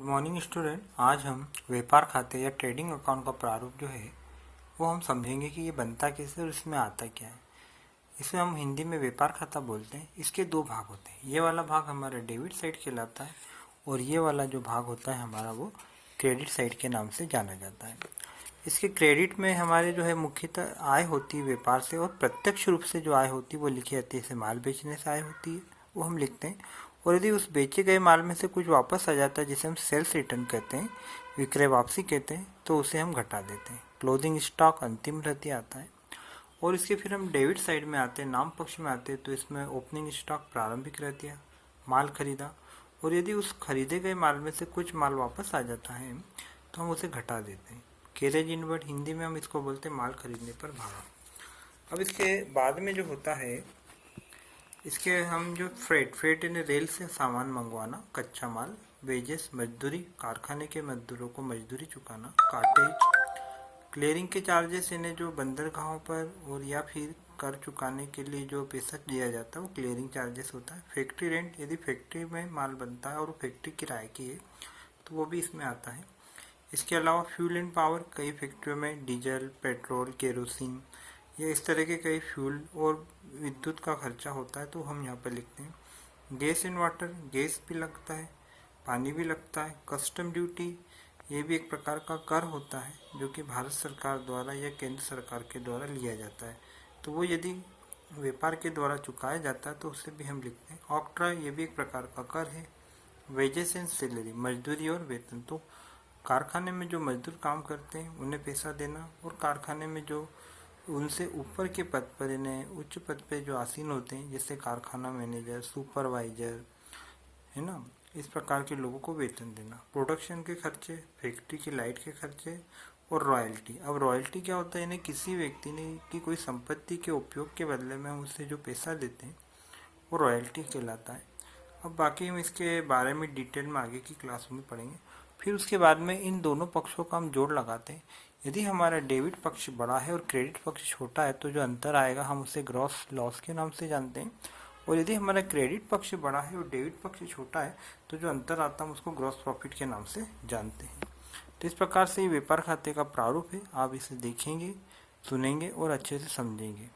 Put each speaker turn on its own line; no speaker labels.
Morning student. आज हम व्यापार खाते या ट्रेडिंग अकाउंट का प्रारूप जो है वो हम समझेंगे कि ये बनता कैसे और इसमें आता क्या है। इसे हम हिंदी में व्यापार खाता बोलते हैं। इसके दो भाग होते हैं। ये वाला भाग हमारा डेबिट साइड कहलाता है और ये वाला जो भाग होता है हमारा वो क्रेडिट साइड के नाम से जाना जाता है। इसके क्रेडिट में हमारे जो है मुख्यतः आय होती है व्यापार से, और प्रत्यक्ष रूप से जो आय होती है वो लिखी जाती है। जैसे माल बेचने से आय होती है वो हम लिखते हैं, और यदि उस बेचे गए माल में से कुछ वापस आ जाता है जिसे हम सेल्स रिटर्न कहते हैं, विक्रय वापसी कहते हैं, तो उसे हम घटा देते हैं। क्लोजिंग स्टॉक अंतिम रहती आता है। और इसके फिर हम डेबिट साइड में आते हैं, नाम पक्ष में आते हैं, तो इसमें ओपनिंग स्टॉक प्रारंभिक रहती है, माल खरीदा, और यदि उस खरीदे गए माल में से कुछ माल वापस आ जाता है तो हम उसे घटा देते हैं। कैरेज इनवर्ड हिंदी में हम इसको बोलते हैं माल खरीदने पर भाड़ा। अब इसके बाद में जो होता है, इसके हम जो फ्रेट यानी रेल से सामान मंगवाना, कच्चा माल, वेजेस मजदूरी, कारखाने के मजदूरों को मजदूरी चुकाना, कार्टेज, क्लियरिंग के चार्जेस यानी जो बंदरगाहों पर और या फिर कर चुकाने के लिए जो पैसा दिया जाता है वो क्लियरिंग चार्जेस होता है। फैक्ट्री रेंट, यदि फैक्ट्री में माल बनता है और फैक्ट्री किराए की है तो वो भी इसमें आता है। इसके अलावा फ्यूल एंड पावर, कई फैक्ट्रियों में डीजल, पेट्रोल, केरोसिन या इस तरह के कई फ्यूल और विद्युत का खर्चा होता है तो हम यहाँ पर लिखते हैं। गैस एंड वाटर, गैस भी लगता है, पानी भी लगता है। कस्टम ड्यूटी, ये भी एक प्रकार का कर होता है जो कि भारत सरकार द्वारा या केंद्र सरकार के द्वारा लिया जाता है, तो वो यदि व्यापार के द्वारा चुकाया जाता है तो उसे भी हम लिखते हैं। ऑक्ट्रा, ये भी एक प्रकार का कर है। वेजेस एंड सैलरी, मजदूरी और वेतन, तो कारखाने में जो मजदूर काम करते हैं उन्हें पैसा देना, और कारखाने में जो उनसे ऊपर के पद पर यानी उच्च पद पे जो आसीन होते हैं, जैसे कारखाना मैनेजर, सुपरवाइजर, है ना, इस प्रकार के लोगों को वेतन देना। प्रोडक्शन के खर्चे, फैक्ट्री की लाइट के खर्चे, और रॉयल्टी। अब रॉयल्टी क्या होता है, यानी किसी व्यक्ति ने की कोई संपत्ति के उपयोग के बदले में हम उससे जो पैसा देते हैं वो रॉयल्टी कहलाता है। अब बाकी हम इसके बारे में डिटेल में आगे की क्लास में पढ़ेंगे। फिर उसके बाद में इन दोनों पक्षों का हम जोड़ लगाते हैं। यदि हमारा डेबिट पक्ष बड़ा है और क्रेडिट पक्ष छोटा है तो जो अंतर आएगा हम उसे ग्रॉस लॉस के नाम से जानते हैं, और यदि हमारा क्रेडिट पक्ष बड़ा है और डेबिट पक्ष छोटा है तो जो अंतर आता है हम उसको ग्रॉस प्रॉफिट के नाम से जानते हैं। तो इस प्रकार से ये व्यापार खाते का प्रारूप है। आप इसे देखेंगे, सुनेंगे और अच्छे से समझेंगे।